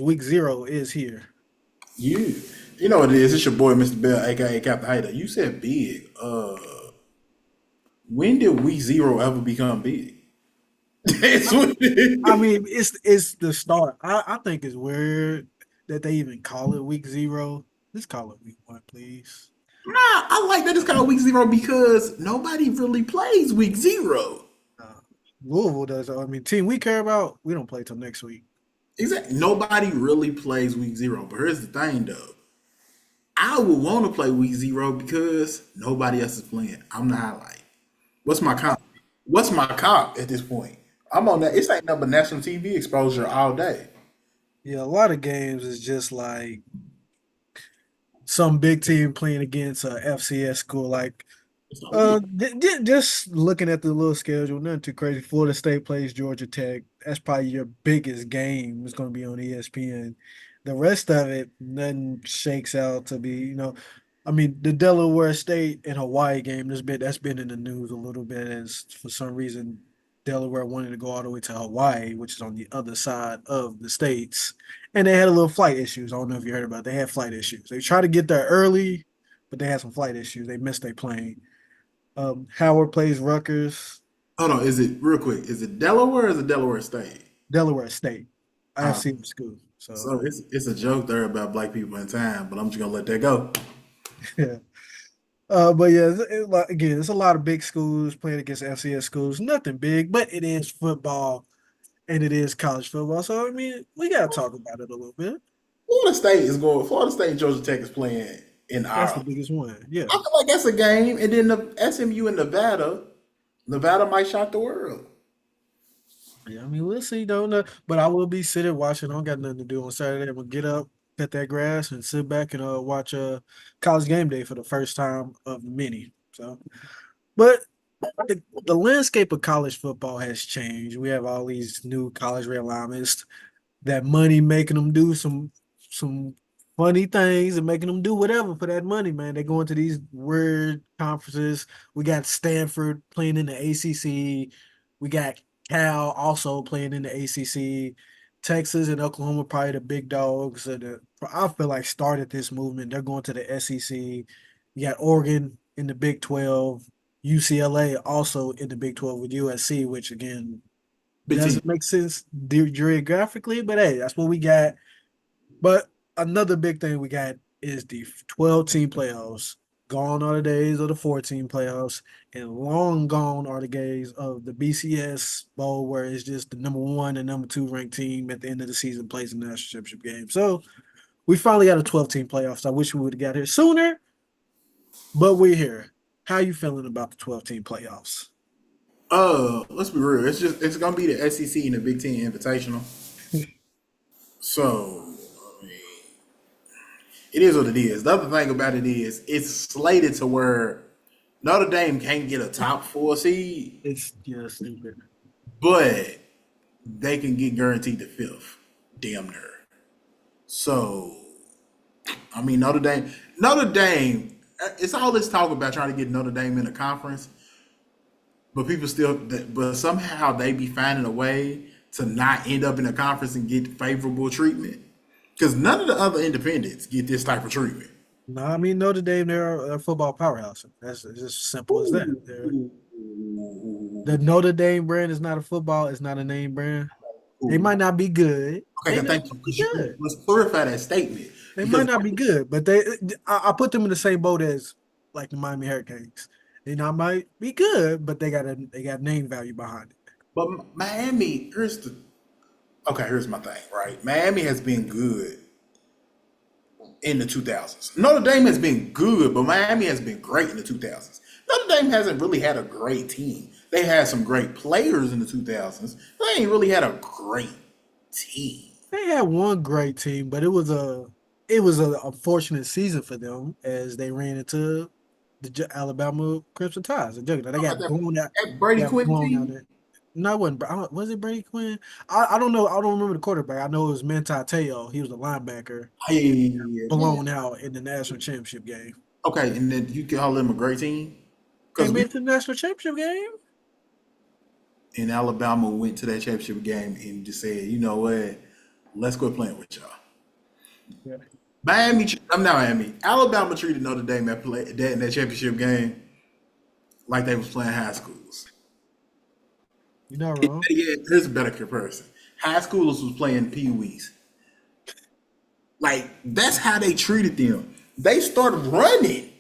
because week 0 is here. You know what it is. It's your boy, Mr. Bell, aka Captain Hater. You said big. When did week zero ever become big? That's what I it is. mean, it's the start. I think it's weird that they even call it week 0. Let's call it week 1, please. Nah, I like that it's called week zero because nobody really plays week zero. Uh, Louisville does. I mean, team we care about, we don't play till next week. Exactly. Nobody really plays week zero. But here's the thing, though. I would want to play week zero because nobody else is playing. I'm the highlight. What's my comp? What's my comp at this point? I'm on that. It's ain't nothing but national TV exposure all day. Yeah, a lot of games is just like some big team playing against a FCS school. Like, It's the league. just looking at the little schedule, nothing too crazy. Florida State plays Georgia Tech. That's probably your biggest game. It's going to be on ESPN. The rest of it, nothing shakes out to be, I mean, the Delaware State and Hawaii game, that's been in the news a little bit as for some reason Delaware wanted to go all the way to Hawaii, which is on the other side of the states, and they had a little flight issues. I don't know if you heard about it. They had flight issues. They tried to get there early, but they had some flight issues. They missed their plane. Howard plays Rutgers, Hold on. Is it real quick? Is it Delaware or is it Delaware State? Delaware State. I have Uh, seen the school. So so it's a joke there about black people in time, but I'm just gonna let that go. yeah. But yeah, again, it's a lot of big schools playing against FCS schools. Nothing big, but it is football and it is college football. So I mean, we gotta talk about it a little bit. Florida State is going. Florida State and Georgia Tech is playing in That's the Ireland. biggest one. Yeah. I feel like that's a game, and then the SMU and Nevada. Nevada might shock the world. Yeah, I mean, we'll see, though. No, but I will be sitting watching. I don't got nothing to do on Saturday. I'm gonna get up, cut that grass, and sit back and watch college game day for the first time of many. So, but the landscape of college football has changed. We have all these new college realignments. That money making them do some funny things and making them do whatever for that money, man. They go into these weird conferences. We got Stanford playing in the ACC. We got Cal also playing in the ACC. Texas and Oklahoma probably the big dogs. I feel like started this movement. They're going to the SEC. You got Oregon in the Big 12. UCLA also in the Big 12 with USC, which again Big Ten. doesn't make sense geographically, but hey, that's what we got. But another big thing we got is the 12 team playoffs. Gone are the days of the 14 playoffs, and long gone are the days of the BCS Bowl, where it's just the number one and number two ranked team at the end of the season plays the national championship game. So we finally got a 12 team playoffs. I wish we would have got here sooner, but we're here. How you feeling about the 12 team playoffs? Let's be real. It's gonna be the SEC and the Big Ten Invitational. So I mean, it is what it is. The other thing about it is it's slated to where Notre Dame can't get a top four seed, It's just stupid. but they can get guaranteed the fifth. Damn near. So I mean Notre Dame. It's all this talk about trying to get Notre Dame in a conference, but people still, but somehow they be finding a way to not end up in a conference and get favorable treatment. Because none of the other independents get this type of treatment. No, I mean Notre Dame, they're a football powerhouse. That's it's just simple as that. The Notre Dame brand is not a football, it's not a name brand. They Ooh. might not be good. Okay, They so might thank you. not be Because you good. let's clarify that statement. They might Because not be good, but I put them in the same boat as like the Miami Hurricanes. They not might be good, but they got name value behind it. but Miami, here's my thing, right? Miami has been good in the 2000s. Notre Dame has been good, but Miami has been great in the 2000s. Notre Dame hasn't really had a great team. They had some great players in the 2000s. They ain't really had a great team. They had one great team, but it was a unfortunate season for them as they ran into the Alabama Crimson Tides. The Juggernaut. They Talking got about blown out. that Brady Got Quinn blown out team. there. No, it wasn't. Was it Brady Quinn? I don't know. I don't remember the quarterback. I know it was Manti Te'o. He was a linebacker. Yeah, yeah, yeah, yeah. Blown out in the national championship game. Okay, and then you call them a great team They because we made it to the national championship game. in Alabama went to that championship game and just said, you know what? Let's quit playing with y'all. Yeah. I'm not Miami. Alabama treated Notre Dame in that championship game like they was playing high schools. You're not wrong. Here's a better comparison. High schoolers was playing Pee Wees. Like that's how they treated them. They started running.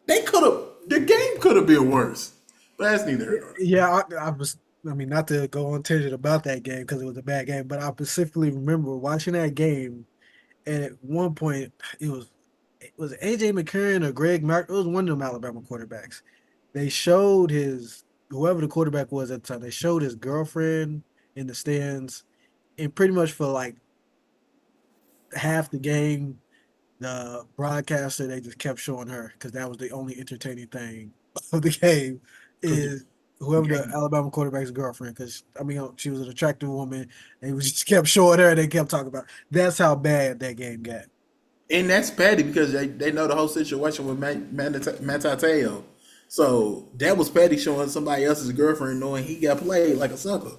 The game could have been worse. But that's neither here nor there. Yeah, I was. I mean, not to go on tangent about that game because it was a bad game, but I specifically remember watching that game, and at one point it was AJ McCarron or Greg Mark. It was one of them Alabama quarterbacks. They showed his whoever the quarterback was at the time. They showed his girlfriend in the stands, and pretty much for like half the game, the broadcaster they just kept showing her because that was the only entertaining thing of the game Because is the whoever the game, Alabama quarterback's girlfriend. Because I mean, she was an attractive woman, and we just kept showing her. And they kept talking about. That's how bad that game got. and that's petty because they know the whole situation with Matateo. So that was petty showing somebody else's girlfriend knowing he got played like a sucker.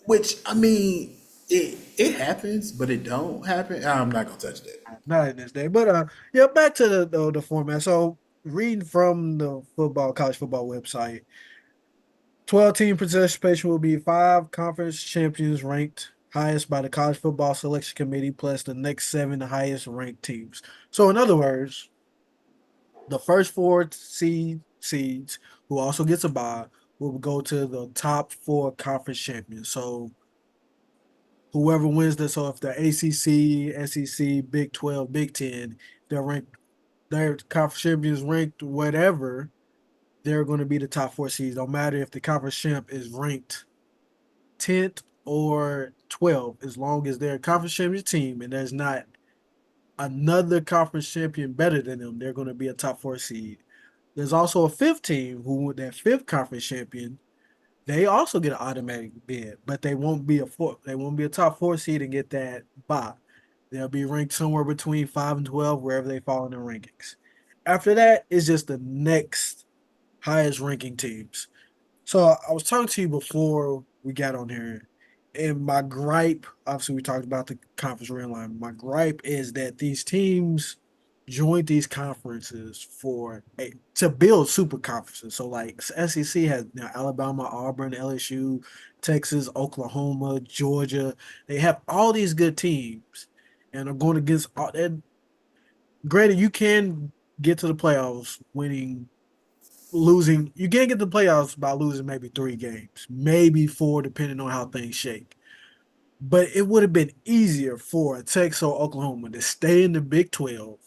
Which I mean, it happens, but it don't happen. I'm not gonna touch that. Not in this day, but yeah. Back to the format. So reading from the college football website, 12-team participation will be 5 conference champions ranked highest by the College Football Selection Committee, plus the next 7 highest ranked teams. So, in other words, the first 4 seeds who also gets a bye will go to the top 4 conference champions. So, whoever wins this, so if the ACC, SEC, Big 12, Big 10, they're ranked, their conference champions ranked whatever, they're going to be the top 4 seeds. No matter if the conference champ is ranked 10th or 12th, as long as they're a conference champion team and there's not another conference champion better than them, they're going to be a top 4 seed. There's also a fifth team who, that fifth conference champion, they also get an automatic bid, but they won't be a four. They won't be a top 4 seed and get that bye. They'll be ranked somewhere between 5 and 12, wherever they fall in the rankings. After that, it's just the next highest ranking teams. So I was talking to you before we got on here, and my gripe, obviously we talked about the conference realignment. My gripe is that these teams joined these conferences to build super conferences. So like SEC has now Alabama, Auburn, LSU, Texas, Oklahoma, Georgia. They have all these good teams and are going against all that. Granted, you can get to the playoffs losing. You can't get to the playoffs by losing maybe 3 games, maybe 4, depending on how things shake. But it would have been easier for Texas or Oklahoma to stay in the Big 12,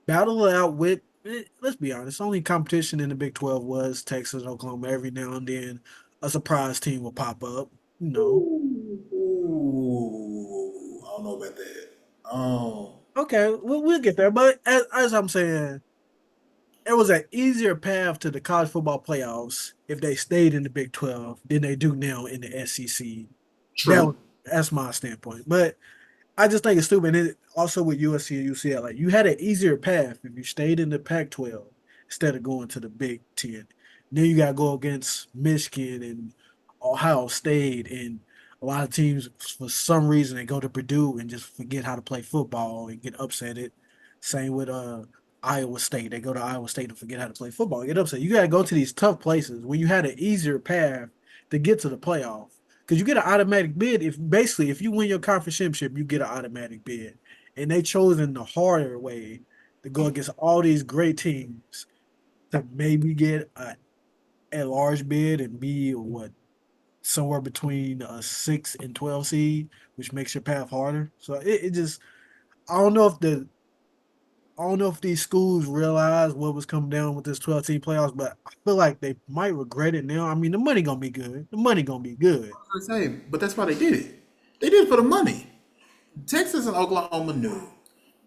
battle it out with. Let's be honest. Only competition in the Big 12 was Texas and Oklahoma. Every now and then, a surprise team will pop up. You know. Ooh, I don't know about that. Okay, we'll get there. But as I'm saying, it was an easier path to the college football playoffs if they stayed in the Big 12 than they do now in the SEC. True. That's my standpoint. But I just think it's stupid. And also with USC and UCLA, like you had an easier path if you stayed in the Pac-12 instead of going to the Big 10. Then you got to go against Michigan and Ohio State and a lot of teams for some reason they go to Purdue and just forget how to play football and get upset. Same with Iowa State. They go to Iowa State and forget how to play football and get upset. You got to go to these tough places when you had an easier path to get to the playoff because you get an automatic bid. If you win your conference championship, you get an automatic bid, and they chosen the harder way to go against all these great teams to maybe get a large bid and be what somewhere between a 6 and 12 seed, which makes your path harder. So it just I don't know if the I don't know if these schools realize what was coming down with this 12-team playoffs, but I feel like they might regret it now. I mean, the money gonna be good. The money gonna be good. I say, but that's why they did it. They did it for the money. Texas and Oklahoma knew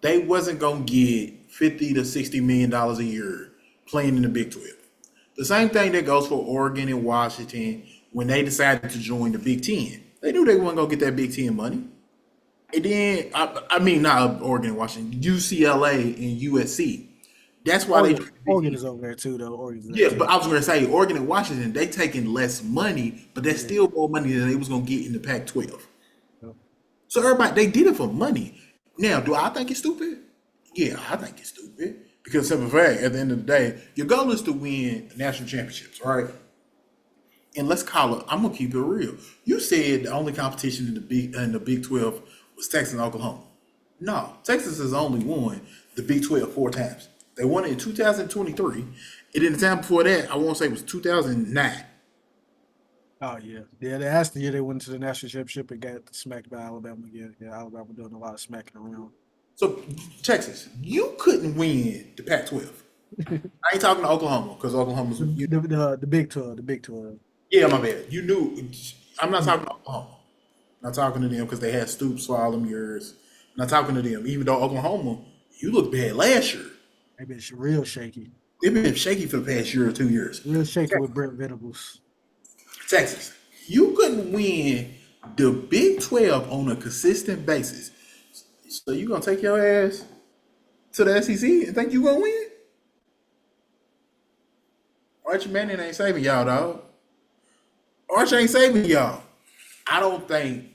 they wasn't gonna get $50 to $60 million a year playing in the Big 12. The same thing that goes for Oregon and Washington when they decided to join the Big 10. They knew they weren't gonna get that Big 10 money. And then I mean not Oregon and Washington, UCLA and USC. That's why they Oregon, joined the Big Oregon 10. is over there too, though. Oregon's there Yeah, too. but I was going to say Oregon and Washington, they taking less money, but that's Yeah. still more money than they was going to get in the Pac-12. So everybody they did it for money. Now, do I think it's stupid? Yeah, I think it's stupid because simple fact, at the end of the day, your goal is to win national championships, right? And let's call it. I'm gonna keep it real. You said the only competition in the Big 12 was Texas and Oklahoma. No, Texas has only won the Big 12 four times. They won it in 2023, and then the time before that, I want to say it was 2009. Oh yeah, yeah. That's the year they went to the national championship and got smacked by Alabama again. Yeah, Alabama doing a lot of smacking around. So Texas, you couldn't win the Pac-12. I ain't talking to Oklahoma because Oklahoma's The Big 12, the Big 12. yeah, my bad. You knew. I'm not talking to Oklahoma. Not talking to them because they had Stoops for all them years. Not talking to them, even though Oklahoma, you looked bad last year. They've been real shaky, They've been shaky for the past year or 2 years. real shaky with Brent Venables. Texas, you couldn't win the Big 12 on a consistent basis. So you gonna take your ass to the SEC and think you gonna win? Archie Manning ain't saving y'all, dog. Archie ain't saving y'all. I don't think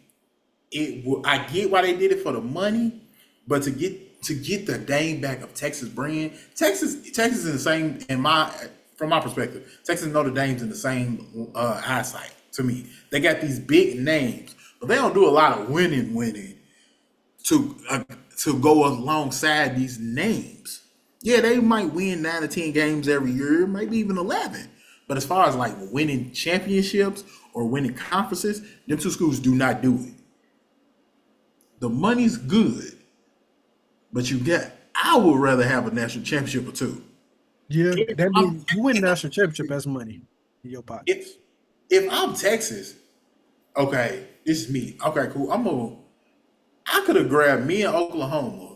it. I get why they did it for the money, but to get the name back of Texas brand, Texas is the same in my from my perspective. Texas and Notre Dame's in the same eyesight to me. They got these big names, but they don't do a lot of winning to to go alongside these names. Yeah, they might win 9 or 10 games every year, maybe even 11. But as far as like winning championships or winning conferences, them two schools do not do it. The money's good, but you get. I would rather have a national championship or two. Yeah, If that I'm, means you win national championship. That's money in your if, pockets. if I'm Texas, okay, this is me. Okay, cool. I could have grabbed me in Oklahoma.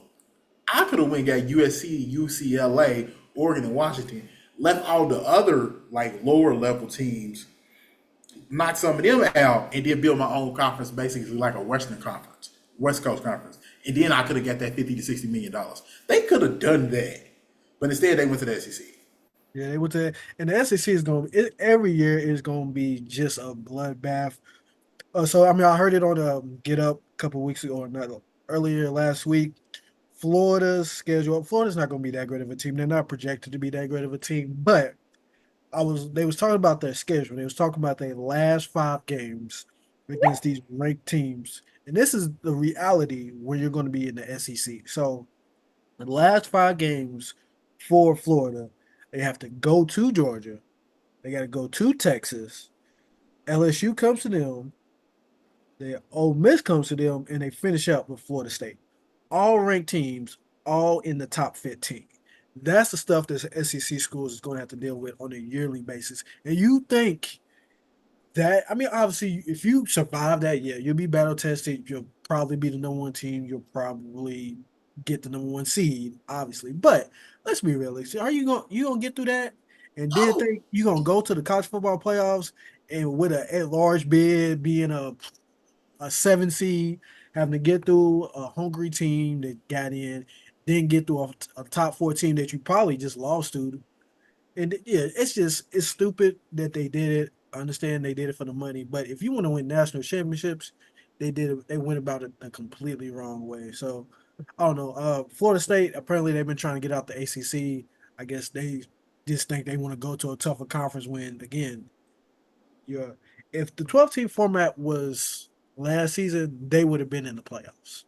I could have went and got USC, UCLA, Oregon, and Washington. Left all the other like lower level teams, knock some of them out, and then build my own conference, basically like a Western Conference, West Coast Conference. And then I could have got that $50 to $60 million. They could have done that, but instead they went to the SEC. Yeah, they went to, and the SEC is going every year is going to be just a bloodbath. So I mean, I heard it on Get Up a couple weeks ago, or not earlier last week. Florida's schedule. Florida's not going to be that great of a team. They're not projected to be that great of a team. But they was talking about their schedule. They was talking about their last 5 games against these ranked teams, and this is the reality when you're going to be in the SEC. So the last 5 games for Florida, they have to go to Georgia. They got to go to Texas. LSU comes to them. The Ole Miss comes to them, and they finish up with Florida State. All ranked teams, all in the top 15. That's the stuff that SEC schools is going to have to deal with on a yearly basis. And you think that, I mean, obviously, if you survive that, yeah, you'll be battle tested. You'll probably be the number one team. You'll probably get the number one seed, obviously. But let's be realistic. Are you gonna get through that? And then Oh, think you gonna go to the college football playoffs and with a at large bid being a 7 seed, having to get through a hungry team that got in, then get through a top 14 that you probably just lost to. And yeah, it's stupid that they did it. I understand they did it for the money, but if you want to win national championships, they went about it a completely wrong way. So I don't know. Florida State, apparently they've been trying to get out the ACC. I guess they just think they want to go to a tougher conference when again, you're if the 12 team format was last season, they would have been in the playoffs.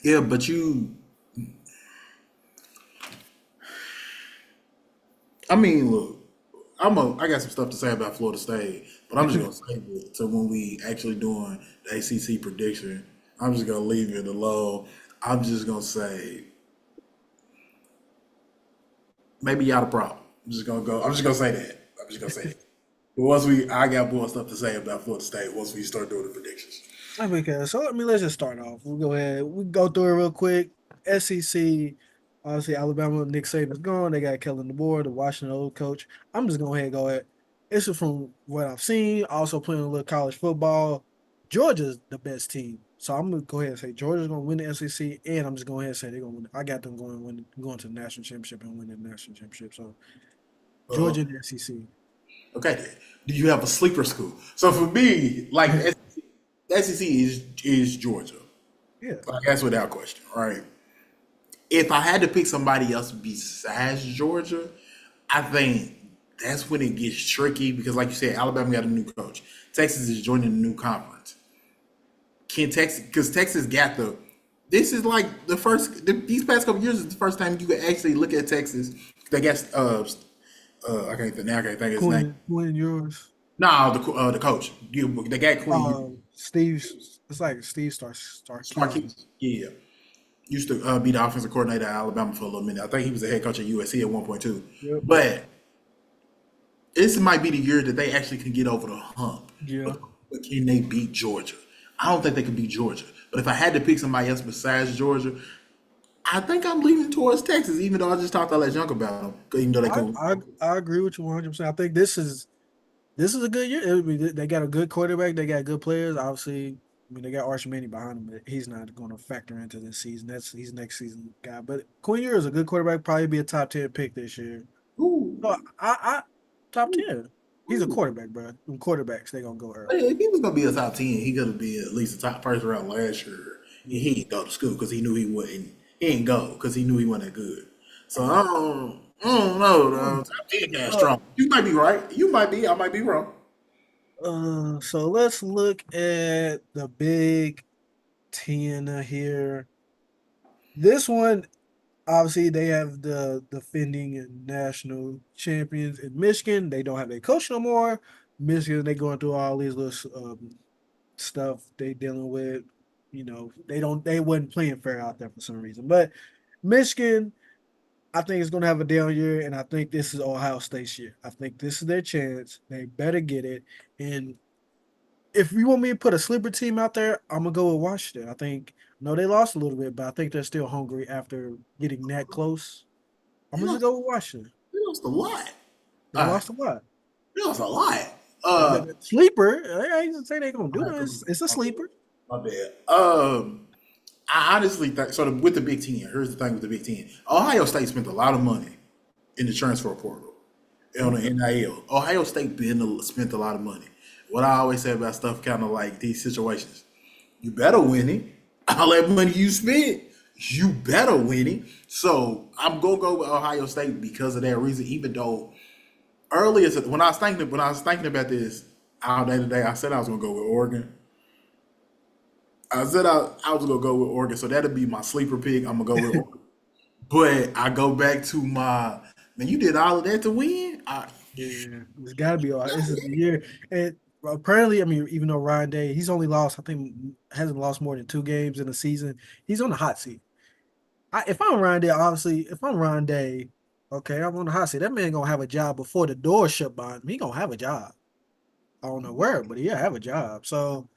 yeah, but you. I mean, look, I got some stuff to say about Florida State, but I'm just gonna save it to when we actually doing the ACC prediction. I'm just gonna leave it alone. I'm just gonna say maybe y'all the problem. I'm just gonna go. I'm just gonna say that. I'm just gonna say that. But I got more stuff to say about Florida State once we start doing the predictions. Okay, so I mean, let's just start off. We'll go ahead. We go through it real quick. SEC, obviously Alabama. Nick Saban's gone. They got Kellen DeBoer, the Washington old coach. I'm just going ahead and go ahead. This is from what I've seen. Also playing a little college football. Georgia's the best team, so I'm gonna go ahead and say Georgia's gonna win the SEC, and I'm just going ahead and say they're gonna win. I got them going to the national championship and winning the national championship. So Uh, Georgia and the SEC. okay, then. Do you have a sleeper school? So for me, like the SEC, The SEC is Georgia. Yeah. Like, that's without question, right? If I had to pick somebody else besides Georgia, I think that's when it gets tricky because, like you said, Alabama got a new coach. Texas is joining a new conference. Can Texas? Because Texas got the. This is like the first. These past couple years is the first time you can actually look at Texas. They got. I can't think. Now I can't think of his name. Quinn yours. No, the coach. They got Quinn. Steve's. It's like Steve Starkey. Marquise. Yeah. Used to be the offensive coordinator at Alabama for a little minute. I think he was the head coach at USC at one point too. Yep. But this might be the year that they actually can get over the hump. Yeah. But can they beat Georgia? I don't think they can beat Georgia. But if I had to pick somebody else besides Georgia, I think I'm leaning towards Texas, even though I just talked all that junk about them. Even though they could. I agree with you 100%. I think this is a good year. They got a good quarterback. They got good players. Obviously, I mean, they got Arch Manning behind him, but he's not going to factor into this season. He's next season guy. But Quinn Ewers is a good quarterback. Probably be a top 10 pick this year. Ooh, So I top 10. He's a ooh. quarterback, bro. Them quarterbacks, they gonna go early. If he was gonna be a top 10, he could be at least a top first round last year. And he didn't go to school because he knew he wouldn't. He didn't go because he knew he wasn't that good. So I don't know. Hmm. Top 10 got Uh, strong. You might be right. You might be. I might be wrong. so let's look at the Big Ten here. This one, obviously, they have the defending and national champions in Michigan. They don't have their coach no more. Michigan, they going through all these little stuff they dealing with. They wasn't playing fair out there for some reason. But Michigan, I think it's gonna have a down year, and I think this is Ohio State's year. I think this is their chance. They better get it. And if you want me to put a sleeper team out there, I'm gonna go with Washington. I think no, they lost a little bit, but I think they're still hungry after getting that close. I'm They gonna just lost, go with Washington. they lost a lot. They Uh, lost a lot. they lost a lot. Sleeper. I ain't gonna say they're gonna do My this. It's a sleeper. bad. I honestly think so. With the Big Ten, here's the thing with the Big Ten. Ohio State spent a lot of money in the transfer portal on the NIL. Ohio State spent a lot of money. What I always say about stuff kind of like these situations, you better win it. All that money you spent, you better win it. So I'm gonna go with Ohio State because of that reason. Even though earlier when I was thinking about this all day today, I said I was gonna go with Oregon. I said I was gonna go with Oregon, so that'll be my sleeper pick. I'm gonna go with Oregon. But I go back to my man. You did all of that to win. Yeah, it's got to be all right. This is the year. And apparently, I mean, even though Ryan Day, he's only lost, I think, hasn't lost more than 2 games in a season. He's on the hot seat. If I'm Ryan Day, obviously, if I'm Ryan Day, okay, I'm on the hot seat. That man gonna have a job before the door shut behind him. He gonna have a job. I don't know where, but he'll have a job. So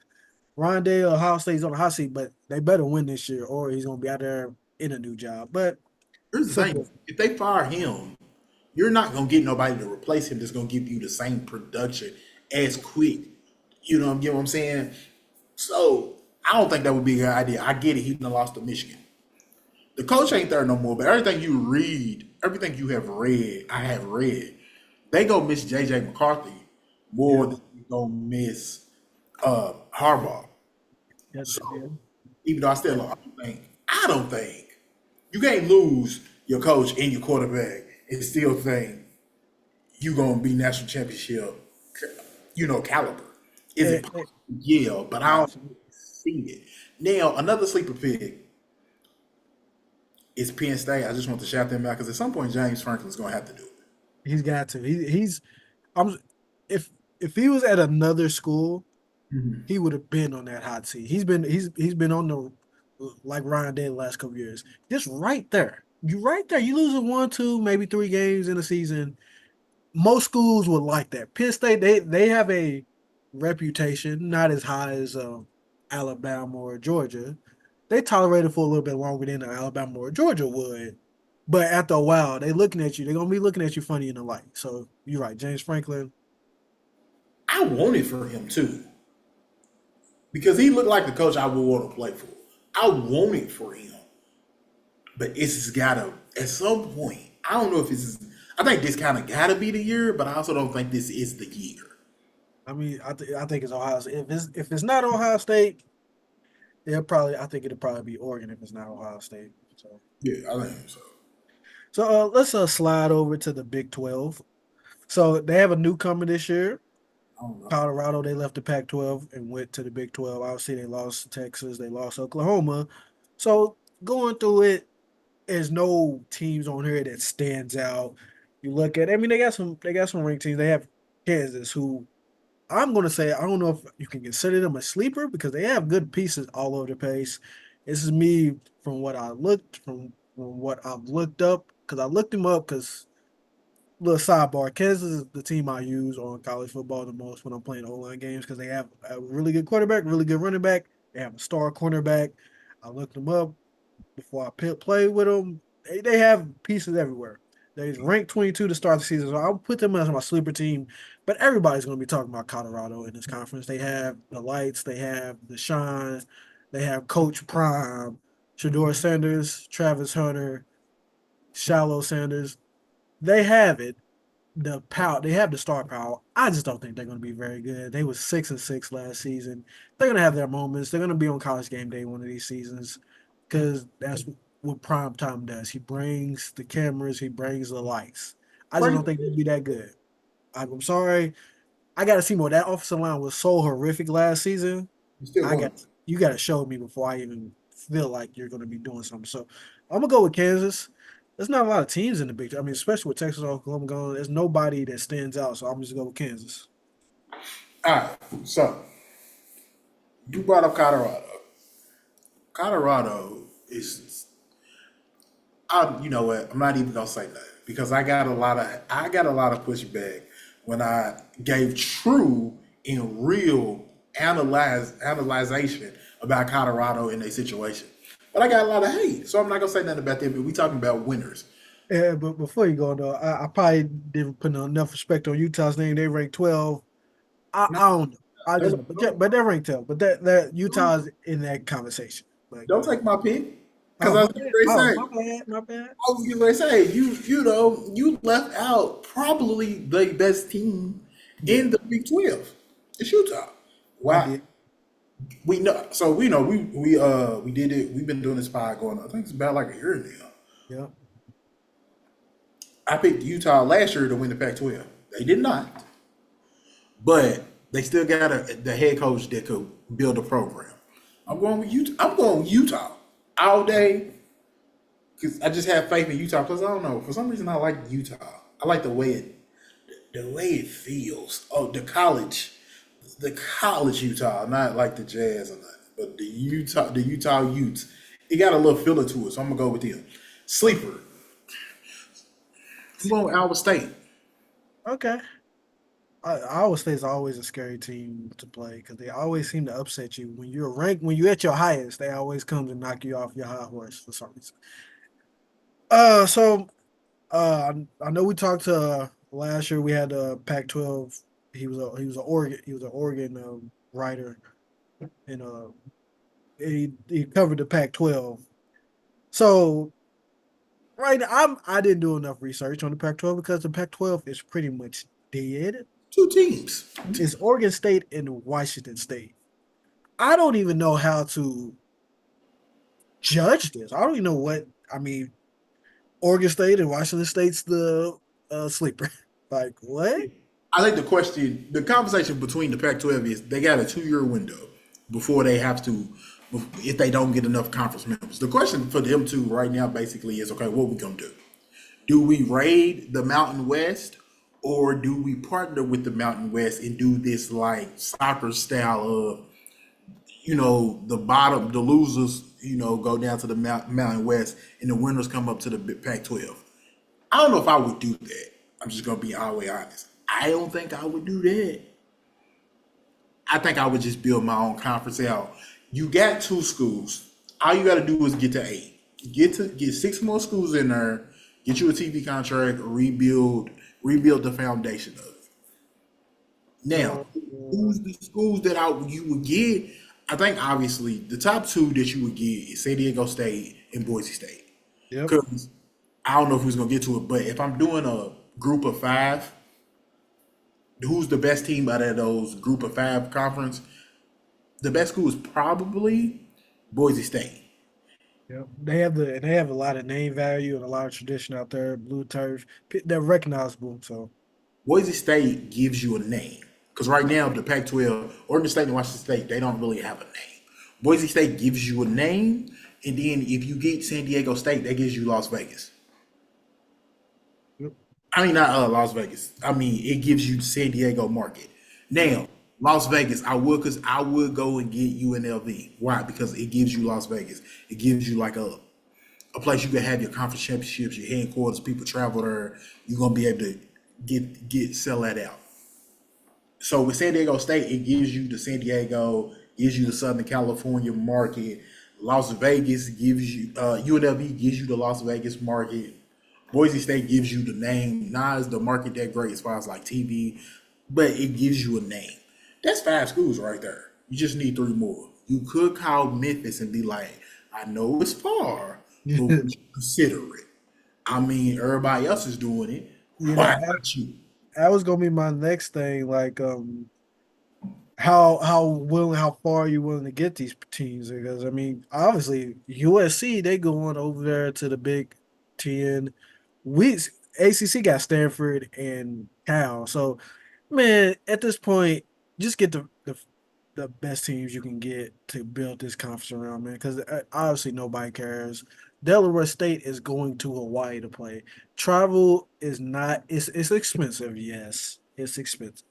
Ryan Day, Ohio State's on the hot seat, but they better win this year, or he's gonna be out there in a new job. But Here's the thing: simple. if they fire him, you're not gonna get nobody to replace him that's gonna give you the same production as quick. You know what I'm saying? So I don't think that would be a good idea. I get it. He done lost to Michigan. The coach ain't there no more, but everything you have read, I have read. They go miss JJ McCarthy more Yeah, than they go miss Harbaugh. yeah, yeah. So even though I don't think you can't lose your coach and your quarterback and still think you gonna be national championship, caliber. Is Eh, it eh, possible? Yeah, but I don't Possible. see it. Now another sleeper pick is Penn State. I just want to shout them out because at some point James Franklin's gonna have to do it. He's got to. He's. I'm. If if he was at another school, Mhm. he would have been on that hot seat. He's been on the like Ryan did the last couple years. Just right there. You right there. You losing 1, 2, maybe 3 games in a season. Most schools would like that. Penn State, they have a reputation, not as high as Alabama or Georgia. They tolerate it for a little bit longer than Alabama or Georgia would. But after a while, they looking at you. They're gonna be looking at you funny in the light. So you're right, James Franklin. I want it for him too because he looked like the coach I would want to play for. I want it for him, but it's just gotta at some point. I don't know if it's. I think this kind of gotta be the year, but I also don't think this is the year. I mean, I think it's Ohio State. If it's not Ohio State, I think it'll probably be Oregon if it's not Ohio State. Yeah, I think so. Let's slide over to the Big 12. So they have a newcomer this year. I don't know. Colorado, they left the Pac-12 and went to the Big 12. Obviously, they lost Texas, they lost Oklahoma. So going through it, there's no teams on here that stands out. You look at, I mean, they got some ranked teams. They have Kansas, who I'm going to say I don't know if you can consider them a sleeper because they have good pieces all over the place. This is me from what I've looked up because I looked them up because little sidebar. Kansas is the team I use on college football the most when I'm playing online games because they have a really good quarterback, really good running back. They have a star cornerback. I looked them up before I play with them. They have pieces everywhere. They ranked 22 to start the season, so I'll put them as my sleeper team. But everybody's going to be talking about Colorado in this conference. They have the lights, they have the shine, they have Coach Prime, Shador Sanders, Travis Hunter, Shallow Sanders. They have it. The power, they have the star power. I just don't think they're going to be very good. They was 6-6 last season. They're going to have their moments. They're going to be on College Game Day one of these seasons because that's what Prime Time does. He brings the cameras. He brings the lights. I just don't think they'll be that good. I'm sorry. I got to see more. That offensive line was so horrific last season. You still I won. got you got to show me before I even feel like you're going to be doing something. So I'm gonna go with Kansas. There's not a lot of teams in the Big 12. I mean, especially with Texas, Oklahoma going, there's nobody that stands out. So I'm just gonna go with Kansas. All right. So you brought up Colorado. Colorado is. You know what? I'm not even gonna say that because I got a lot of pushback when I gave true and real analyzation about Colorado in their situation. But I got a lot of hate, so I'm not gonna say nothing about them. But we talking about winners. Yeah, but before you go though, I probably didn't put enough respect on Utah's name. They ranked 12. No, I don't know. I just don't, but they're ranked 12. But that Utah's in that conversation. But go don't ahead. take my pick because Oh I my was getting bad. ready to Oh say. my bad. My bad. I was getting ready to say you know you left out probably the best team Yeah, in the Big 12. It's Utah. I Why? did. We know, so we know we did it. We've been doing this pod going. I think it's about like a year now. Yeah. I picked Utah last year to win the Pac-12. They did not, but they still got the head coach that could build a program. I'm going with Utah. I'm going with Utah all day because I just have faith in Utah. Plus, I don't know, for some reason I like Utah. I like the way it feels. Oh, the college Utah, not like the Jazz or nothing, but the Utah Utes. It got a little feeling to it, so I'm gonna go with them. Sleeper. I'm going with Iowa State. Okay. Iowa State's always a scary team to play because they always seem to upset you when you're ranked. When you're at your highest, they always come to knock you off your high horse for some reason. So I know we talked last year. We had Pac-12. He was an Oregon writer, and he covered the Pac-12. So right now, I didn't do enough research on the Pac-12 because the Pac-12 is pretty much dead. Two teams. It's Oregon State and Washington State. I don't even know how to judge this. I don't even know what I mean. Oregon State and Washington State's the sleeper. Like what? I think the conversation between the Pac-12 is they got a 2 year window before they have to, if they don't get enough conference members. The question for them two right now basically is, okay, what we gonna do? Do we raid the Mountain West, or do we partner with the Mountain West and do this like soccer style of, the losers, go down to the Mountain West and the winners come up to the Pac-12? I don't know if I would do that. I'm just gonna be all the way honest. I don't think I would do that. I think I would just build my own conference out. You got two schools. All you got to do is get to eight. Get six more schools in there. Get you a TV contract. Rebuild the foundation of it. Now, Uh, who's the schools that you would get? I think obviously the top two that you would get is San Diego State and Boise State. yep. Because I don't know if who's gonna get to it, but if I'm doing a group of five, who's the best team out of those group of five conference, the best school is probably Boise State. Yeah, they have a lot of name value and a lot of tradition out there. Blue turf, they're recognizable. So Boise State gives you a name. Because right now, the Pac 12, Oregon State and Washington State, they don't really have a name. Boise State gives you a name, and then if you get San Diego State, that gives you Las Vegas. yep. I mean, not Las Vegas. I mean, it gives you San Diego market. Now, Las Vegas, because I would go and get UNLV. Why? Because it gives you Las Vegas. It gives you like a place you can have your conference championships, your headquarters. People travel there. You're gonna be able to get sell that out. So with San Diego State, it gives you the San Diego, gives you the Southern California market. Las Vegas gives you UNLV gives you the Las Vegas market. Boise State gives you the name. Not as the market that great as far as like TV, but it gives you a name. That's five schools right there. You just need three more. You could call Memphis and be like, I know it's far, but would you consider it? I mean, everybody else is doing it. You know, Why not you? that was gonna be my next thing. Like, how far are you willing to get these teams? Because I mean, obviously USC they going over there to the Big Ten. We ACC got Stanford and Cal. So, man, at this point, just get the best teams you can get to build this conference around, man. Because obviously nobody cares. Delaware State is going to Hawaii to play. Travel is not. It's expensive. Yes, it's expensive.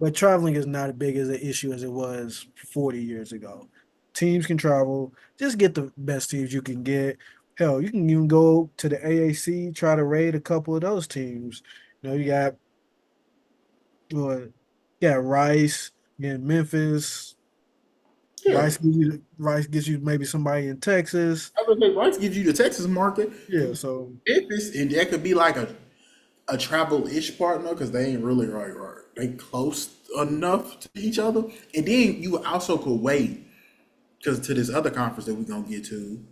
But traveling is not as big as an issue as it was 40 years ago. Teams can travel. Just get the best teams you can get. Hell, you can even go to the AAC, try to raid a couple of those teams. You got what? You got Rice, you got Memphis. Yeah. Rice gives you maybe somebody in Texas. I would say Rice gives you the Texas market. Yeah, so Memphis, and that could be like a travel ish partner because they ain't really right. They close enough to each other. And then you also could wait because to this other conference that we're gonna get to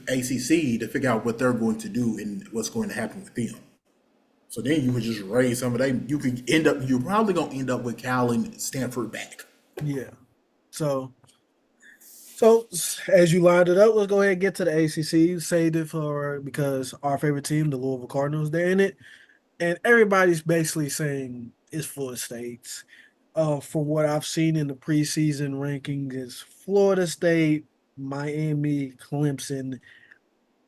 ACC to figure out what they're going to do and what's going to happen with them. So then you would just raise some of them. You could end up. You're probably gonna end up with Cal and Stanford back. yeah. So So as you lined it up, let's go ahead and get to the ACC. Saved it for because our favorite team, the Louisville Cardinals, they're in it, and everybody's basically saying it's Florida State's. From what I've seen in the preseason rankings, is Florida State, Miami, Clemson.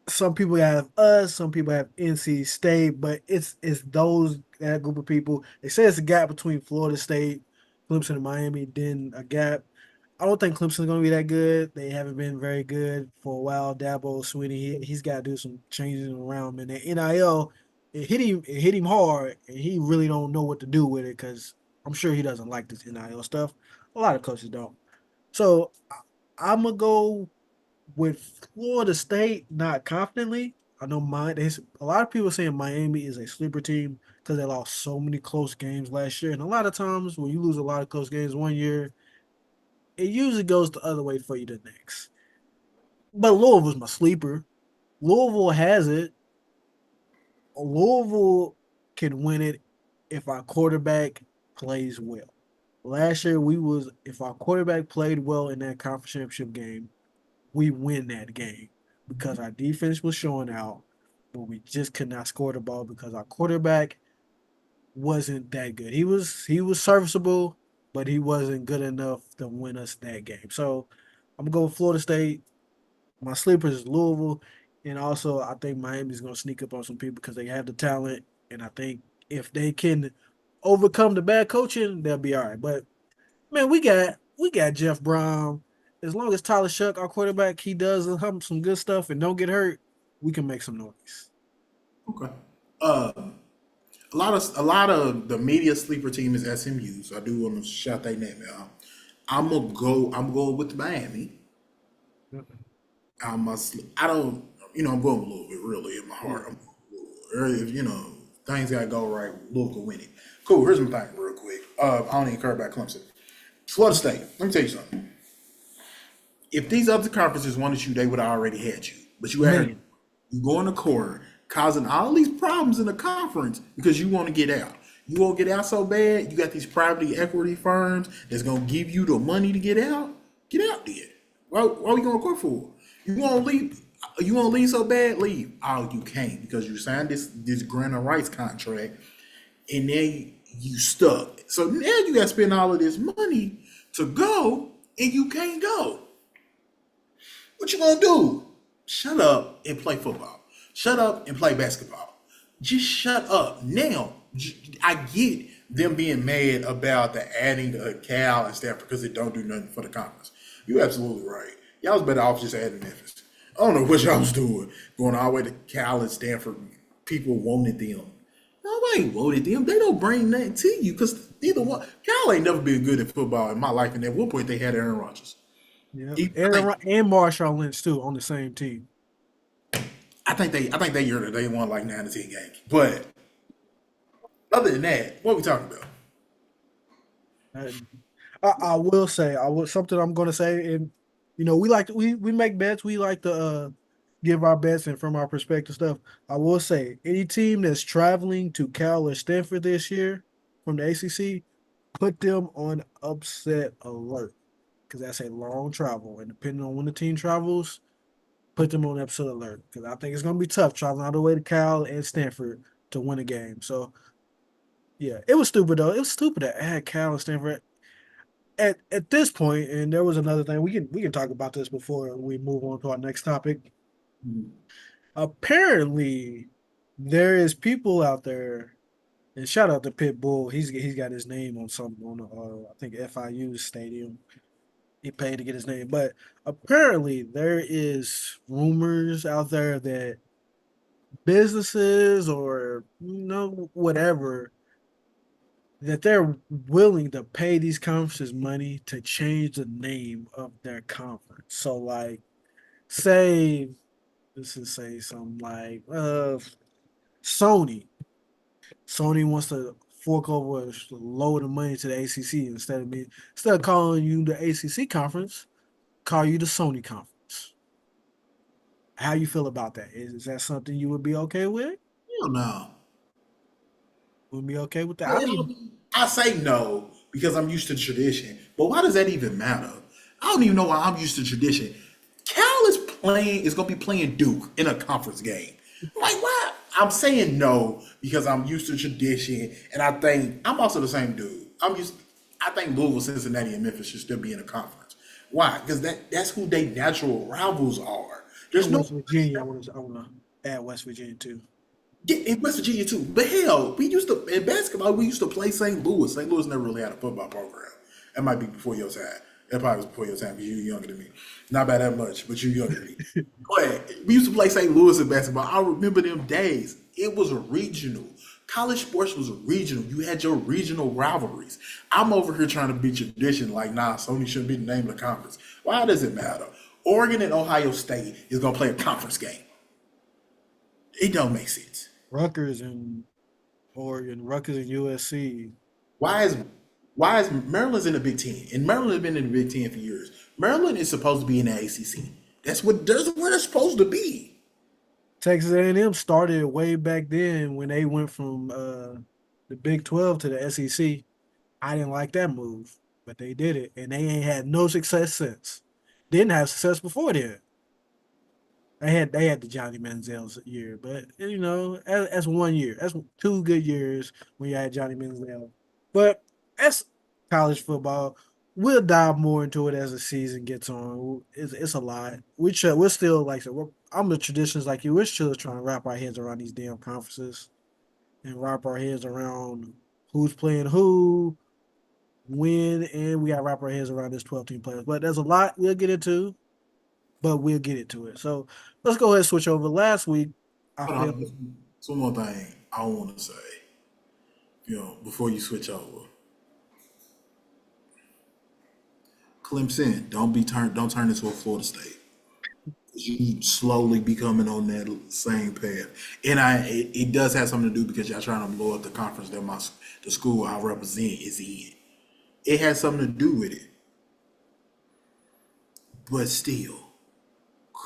Some people have us, some people have NC State, but it's those that group of people. They say it's a gap between Florida State, Clemson, and Miami. Then a gap. I don't think Clemson's going to be that good. They haven't been very good for a while. Dabo Swinney, he's got to do some changes around. And the NIL, it hit him hard, and he really don't know what to do with it because I'm sure he doesn't like this NIL stuff. A lot of coaches don't. So I'm gonna go with Florida State, not confidently. I know there's a lot of people saying Miami is a sleeper team because they lost so many close games last year, and a lot of times when you lose a lot of close games one year it usually goes the other way for you the next. But Louisville's my sleeper. Louisville has it. Louisville can win it if our quarterback plays well. Last year if our quarterback played well in that conference championship game, we win that game because our defense was showing out, but we just could not score the ball because our quarterback wasn't that good. He was serviceable, but he wasn't good enough to win us that game. So I'm gonna go with Florida State. My sleeper is Louisville, and also I think Miami's gonna sneak up on some people because they have the talent, and I think if they can overcome the bad coaching, they'll be all right. But man, we got Jeff Brown. As long as Tyler Shuck, our quarterback, he does some good stuff and don't get hurt, we can make some noise. Okay. A lot of the media sleeper team is SMU, so I do want to shout their name out. I'm going with Miami. I don't. I'm going a little bit really in my heart. Things gotta go right. Louisville winning. Cool. Here's my thing real quick. I don't even care about Clemson. Florida State. Let me tell you something. If these other conferences wanted you, they would have already had you. But Man, you go in the court, causing all these problems in the conference because you want to get out. You won't get out so bad. You got these private equity firms that's gonna give you the money to get out. Get out there. Why we going to court for? You want to leave? You want to leave so bad? Leave. Oh, you can't because you signed this grant of rights contract, and then you stuck. So now you got to spend all of this money to go, and you can't go. What you gonna do? Shut up and play football. Shut up and play basketball. Just shut up. Now, I get them being mad about the adding the Cal and Stanford because it don't do nothing for the conference. You're absolutely right. Y'all was better off just adding Memphis. I don't know what y'all was doing, going all the way to Cal and Stanford. People wanted them. Nobody wanted them. They don't bring nothing to you because neither one. Cal ain't never been good at football in my life, and at one point they had Aaron Rodgers. Yeah, I and Marshawn Lynch too on the same team. think they year they won like 9 to 10 games. But other than that, what are we talking about? And I will say, something I'm going to say, and we like we make bets. We like to give our bets and from our perspective stuff. I will say, any team that's traveling to Cal or Stanford this year from the ACC, put them on upset alert because that's a long travel, and depending on when the team travels, put them on upset alert because I think it's going to be tough traveling all the way to Cal and Stanford to win a game. So yeah, it was stupid though. It was stupid to add Cal and Stanford at this point. And there was another thing we can talk about this before we move on to our next topic. Apparently, there is people out there, and shout out to Pitbull. He's got his name on some on I think FIU stadium. He paid to get his name, but apparently there is rumors out there that businesses or whatever that they're willing to pay these conferences money to change the name of their conference. So like say this is say something like Sony. Sony wants to fork over a load of money to the ACC instead of calling you the ACC conference, call you the Sony conference. How you feel about that? Is that something you would be okay with? Hell no. Would be okay with that? I Well, mean, I say no because I'm used to tradition. But why does that even matter? I don't even know why I'm used to tradition. Cal is going to be playing Duke in a conference game. Like, why? I'm saying no because I'm used to tradition, and I think I'm also the same dude. I think Louisville, Cincinnati, and Memphis should still be in a conference. Why? Because that's who they natural rivals are. There's and no West Virginia, I want to add West Virginia too. Yeah, in West Virginia too. But hell, we used to in basketball. We used to play St. Louis. St. Louis never really had a football program. That might be before your time. That probably was before your time because you're younger than me. Not by that much, but you're younger than me. But we used to play St. Louis in basketball. I remember them days. It was a regional. College sports was a regional. You had your regional rivalries. I'm over here trying to be tradition. Like, nah, Sony shouldn't be the name of the conference. Why does it matter? Oregon and Ohio State is gonna play a conference game. It don't make sense. Rutgers and Oregon, Rutgers and USC. Why is why is Maryland's in the Big Ten? And Maryland has been in the Big Ten for years. Maryland is supposed to be in the ACC. That's where they're supposed to be. Texas A&M started way back then when they went from the Big 12 to the SEC. I didn't like that move, but they did it, and they ain't had no success since. Didn't have success before then. They had the Johnny Manziel's year, but that's 1 year. That's 2 good years when you had Johnny Manziel. But that's college football. We'll dive more into it as the season gets on. It's a lot. We're still like I said, I'm the traditions like you. We're still trying to wrap our heads around these damn conferences and wrap our heads around who's playing who, when, and we got to wrap our heads around this 12 team players. But there's a lot we'll get into, but we'll get into it. So let's go ahead and switch over. Last week, I Hold feel on. So one more thing I want to say, before you switch over. Clemson, don't turn into a Florida State. You slowly becoming on that same path, and it does have something to do because y'all trying to blow up the conference that the school I represent is in. It has something to do with it, but still,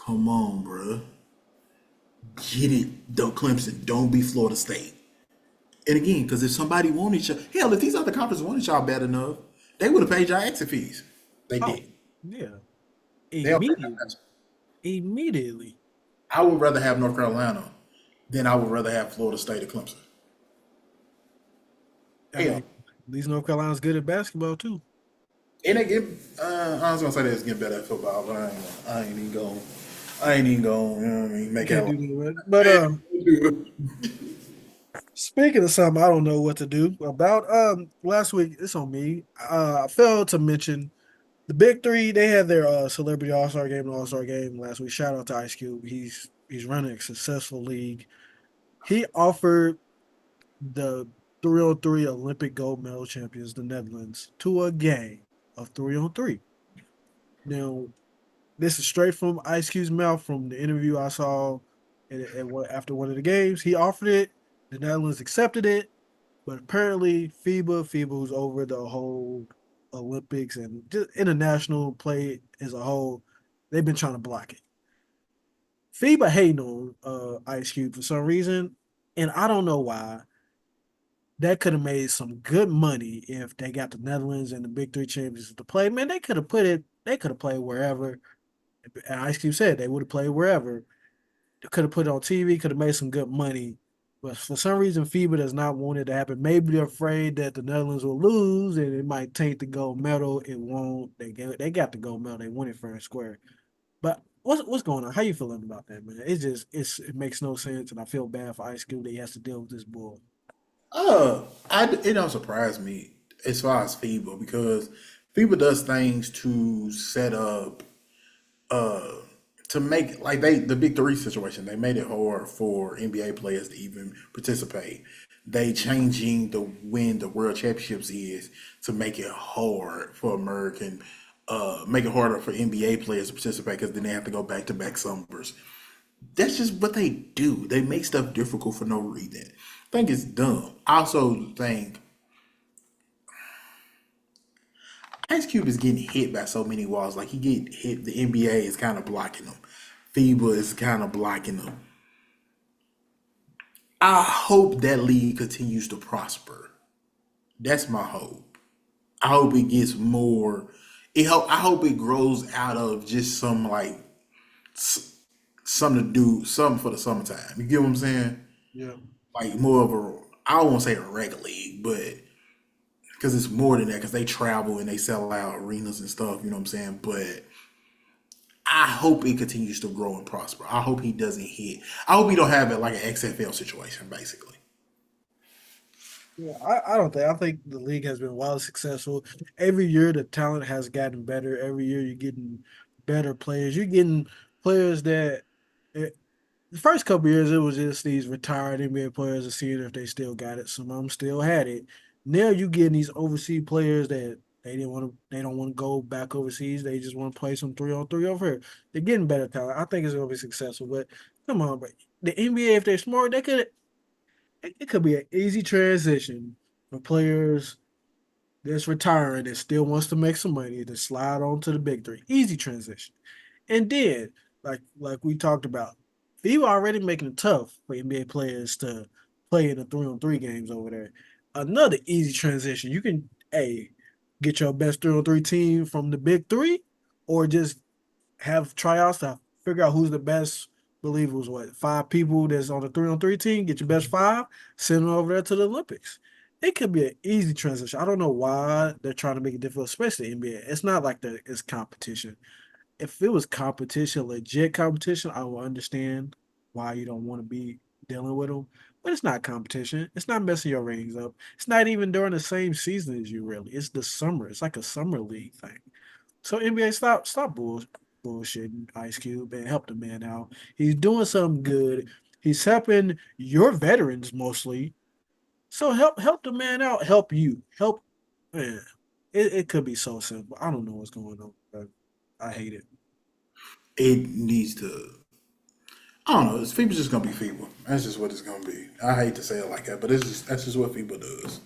come on, bruh. Get it, though, Clemson. Don't be Florida State. And again, because if somebody wanted y'all, hell, if these other conferences wanted y'all bad enough, they would have paid y'all exit fees. They Oh, did. yeah. They'll pay y'all Immediately. extra. Immediately. I would rather have North Carolina than I would rather have Florida State or Clemson. I Hell, mean, at least North Carolina's good at basketball too. and they get. I was gonna say they was getting better at football, but I ain't even going. I ain't even going. You know what I mean? You Make can't that. do that, right? But I ain't even gonna do speaking of something I don't know what to do about, last week it's on me. I failed to mention the big three. They had their celebrity all-star game and all-star game last week. Shout out to Ice Cube. He's running a successful league. He offered the 3-on-3 Olympic gold medal champions, the Netherlands, to a game of 3-on-3. Now, this is straight from Ice Cube's mouth from the interview I saw after one of the games. He offered it. The Netherlands accepted it, but apparently FIBA, who's over the whole Olympics and just international play as a whole, they've been trying to block it. FIBA hating on Ice Cube for some reason, and I don't know why. That could have made some good money if they got the Netherlands and the Big Three champions to play. Man, they could have put it. They could have played wherever. And Ice Cube said they would have played wherever. They could have put it on TV. Could have made some good money. But for some reason, FIBA does not want it to happen. Maybe they're afraid that the Netherlands will lose and it might taint the gold medal. It won't. They got the gold medal. They won it fair and square. But what's going on? How you feeling about that, man? It makes no sense, and I feel bad for Ice Cube that he has to deal with this bull. it don't surprise me as far as FIBA because FIBA does things to set up uh to make like the big three situation. They made it hard for NBA players to even participate. They changing the when the World Championships is to make it hard for American. Make it harder for NBA players to participate because then they have to go back to back summers. That's just what they do. They make stuff difficult for no reason. I think it's dumb. I also think Ice Cube is getting hit by so many walls. Like he get hit, the NBA is kind of blocking him. FIBA is kind of blocking him. I hope that league continues to prosper. That's my hope. I hope it gets more. I hope it grows out of just some like something to do, something for the summertime. You get what I'm saying? Yeah. Like more of a. I don't want to say a regular league, but because it's more than that. Because they travel and they sell out arenas and stuff. You know what I'm saying? But I hope it continues to grow and prosper. I hope he doesn't hit. I hope he don't have it like an XFL situation, basically. Yeah, I don't think. I think the league has been wildly successful. Every year, the talent has gotten better. Every year, you're getting better players. You're getting players that the first couple years it was just these retired NBA players and seeing if they still got it. Some of them still had it. Now you getting these overseas players that they don't want to go back overseas. They just want to play some 3-on-3 over here. They're getting better talent. I think it's gonna be successful. But come on, bro. The NBA, if they're smart, it could be an easy transition for players that's retiring that still wants to make some money to slide on to the big three. Easy transition. And then, like we talked about, FIBA already making it tough for NBA players to play in the 3-on-3 games over there. Another easy transition. You can get your best 3-on-3 team from the big three, or just have tryouts to figure out who's the best. Believe it was what 5 people that's on the 3-on-3 team. Get your best 5, send them over there to the Olympics. It could be an easy transition. I don't know why they're trying to make it difficult, especially NBA. It's not like it's competition. If it was competition, legit competition, I will understand why you don't want to be dealing with them. But it's not competition. It's not messing your ratings up. It's not even during the same season as you. Really, it's the summer. It's like a summer league thing. So NBA, stop bullshitting Ice Cube and help the man out. He's doing something good. He's helping your veterans mostly. So help the man out. Help you. Help man. It could be so simple. I don't know what's going on, but I hate it. It needs to. I don't know. FIBA's just gonna be FIBA. That's just what it's gonna be. I hate to say it like that, but that's just what FIBA does.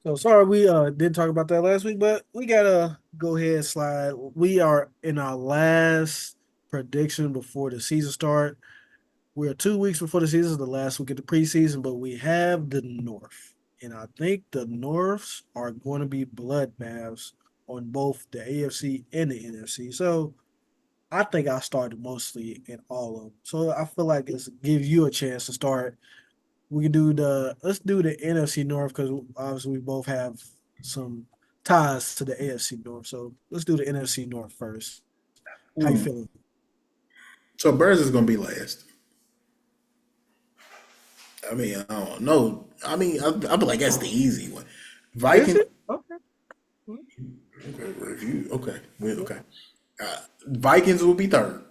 So sorry we didn't talk about that last week, but we gotta go ahead and slide. We are in our last prediction before the season start. We're 2 weeks before the season, the last week of the preseason, but we have the North. And I think the Norths are going to be bloodbaths on both the AFC and the NFC. So I think I started mostly in all of them. So I feel like it's give you a chance to start. We can do let's do the NFC North because obviously we both have some ties to the AFC North. So let's do the NFC North first. How you Hmm. feeling? So Bears is gonna be last. I mean, I don't know. I mean, I feel like that's the easy one. Is Vikings. it? Okay. Okay, review. Okay, okay. Vikings will be third,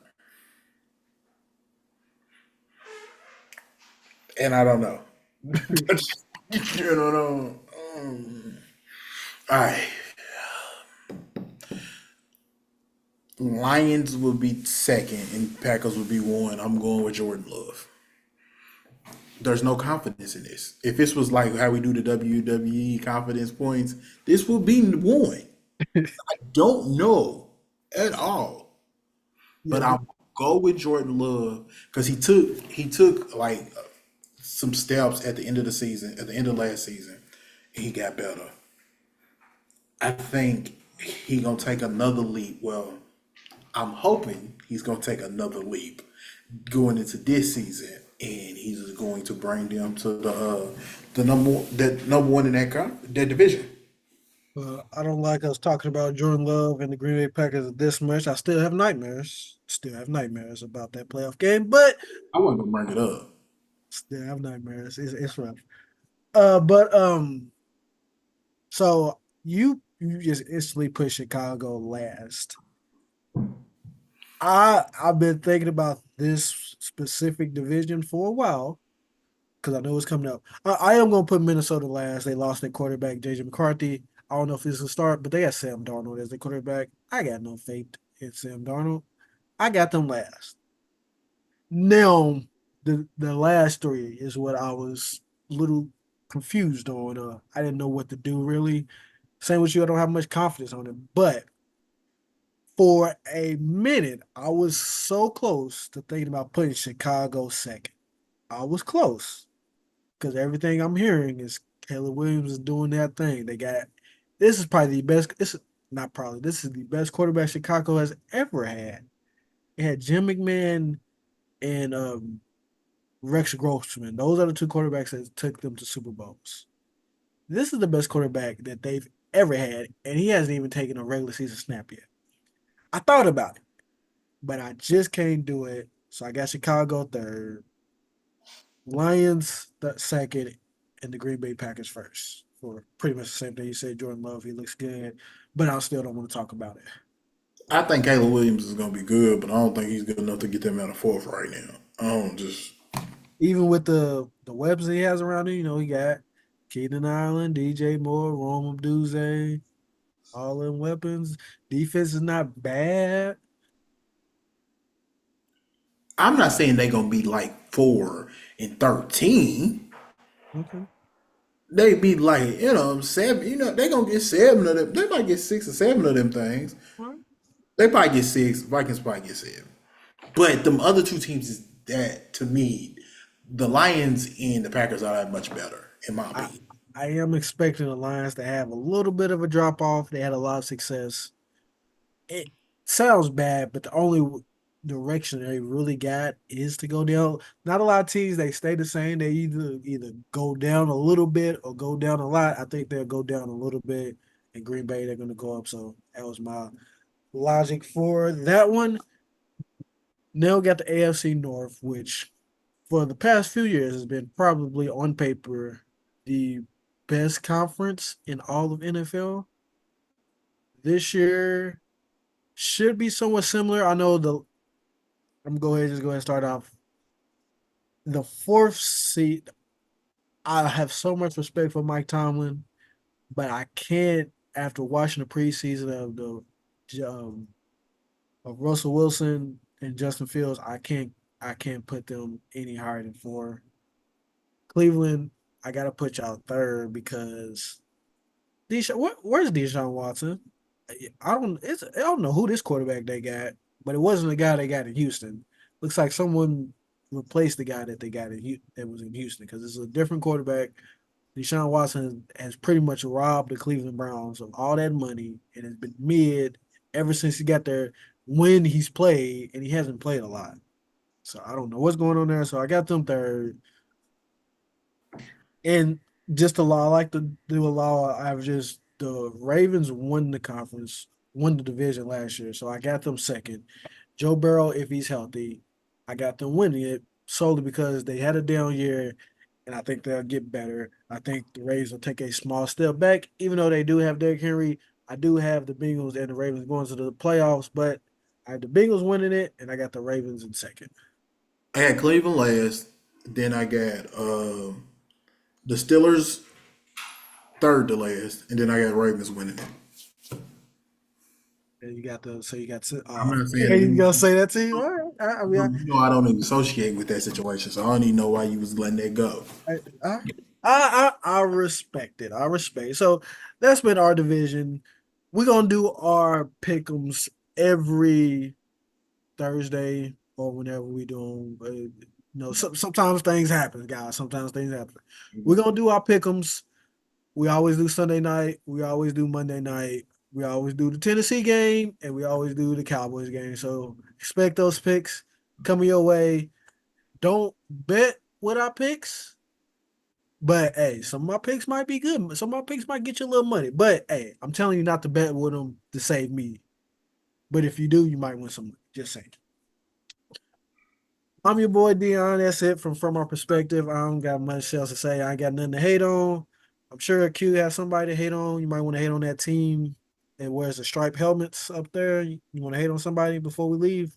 and I don't know. You know. All right. Lions will be second, and Packers will be one. I'm going with Jordan Love. There's no confidence in this. If this was like how we do the WWE confidence points, this will be one. Don't know at all, Yeah, but I'll go with Jordan Love because he took like some steps at the end of the season, at the end of last season, and he got better. I think he gonna take another leap. Well, I'm hoping he's gonna take another leap going into this season, and he's going to bring them to the number one in that division. I don't like us talking about Jordan Love and the Green Bay Packers this much. I still have nightmares. Still have nightmares about that playoff game, but I wasn't gonna bring it up. still have nightmares. It's rough. But so you just instantly put Chicago last. I've been thinking about this specific division for a while because I know it's coming up. I am gonna put Minnesota last. They lost their quarterback JJ McCarthy. I don't know if this will start, but they got Sam Darnold as their quarterback. I got no faith in Sam Darnold. I got them last. Now, the last three is what I was a little confused on. I didn't know what to do really. Same with you, I don't have much confidence on it. But for a minute, I was so close to thinking about putting Chicago second. I was close because everything I'm hearing is Caleb Williams is doing that thing. They got this is probably the best. This is not probably this is the best quarterback Chicago has ever had. It had Jim McMahon and Rex Grossman. Those are the two quarterbacks that took them to Super Bowls. This is the best quarterback that they've ever had, and he hasn't even taken a regular season snap yet. I thought about it, but I just can't do it. So I got Chicago third, Lions second, and the Green Bay Packers first. For pretty much the same thing you said, Jordan Love, he looks good, but I still don't want to talk about it. I think Caleb Williams is gonna be good, but I don't think he's good enough to get them out of fourth right now. I don't just. Even with the weapons he has around him, he got Keenan Allen, DJ Moore, Rome Duze, all in weapons. Defense is not bad. I'm not saying they're gonna be like 4-13. Okay. They be like, seven. They gonna get seven of them. They might get 6 or 7 of them things. All right. They probably get six. Vikings probably get 7. But them other two teams is that to me, the Lions and the Packers are that much better in my I, opinion. I am expecting the Lions to have a little bit of a drop off. They had a lot of success. It sounds bad, but the only direction they really got is to go down. Not a lot of teams they stay the same. They either go down a little bit or go down a lot. I think they'll go down a little bit. In Green Bay, they're going to go up. So that was my logic for that one. Now got the AFC North, which for the past few years has been probably on paper the best conference in all of NFL. This year should be somewhat similar. I know I'm gonna go ahead and start off. The fourth seat, I have so much respect for Mike Tomlin, but I can't after watching the preseason um, of Russell Wilson and Justin Fields, I can't put them any higher than four. Cleveland, I gotta put y'all third because where's Deshaun Watson? I don't know who this quarterback they got, but it wasn't the guy they got in Houston. Looks like someone. replace the guy that they got that was in Houston because it's a different quarterback. Deshaun Watson has pretty much robbed the Cleveland Browns of all that money and has been mid ever since he got there when he's played, and he hasn't played a lot. So I don't know what's going on there. So I got them third. And just a law, I like to do a law averages. The Ravens won the conference, won the division last year. So I got them second. Joe Burrow, if he's healthy, I got them winning it solely because they had a down year, and I think they'll get better. I think the Ravens will take a small step back, even though they do have Derrick Henry. I do have the Bengals and the Ravens going to the playoffs, but I have the Bengals winning it, and I got the Ravens in second. I had Cleveland last. Then I got the Steelers third to last, and then I got Ravens winning it. And you got I'm not saying okay, you gonna anything. say that to you? All right, I mean, I don't even associate with that situation, so I don't even know why you was letting that go. I, I, I respect it. I respect it. So that's been our division. We're gonna do our pick'ems every Thursday or whenever we do them. Sometimes things happen, guys. Sometimes things happen. We're gonna do our pick'ems. We always do Sunday night. We always do Monday night. We always do the Tennessee game, and we always do the Cowboys game. So expect those picks coming your way. Don't bet with our picks. But hey, some of my picks might be good. Some of my picks might get you a little money. But hey, I'm telling you not to bet with them to save me. But if you do, you might win some money. Just saying. I'm your boy Dion. That's it from our perspective. I don't got much else to say. I ain't got nothing to hate on. I'm sure Q has somebody to hate on. You might want to hate on that team that wears the striped helmets up there. You want to hate on somebody before we leave?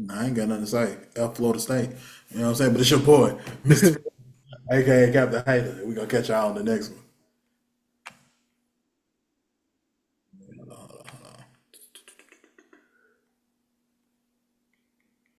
I ain't got nothing to say. F Florida State. You know what I'm saying? But it's your boy, Mr. AKA Captain Hater. We gonna catch y'all on the next one.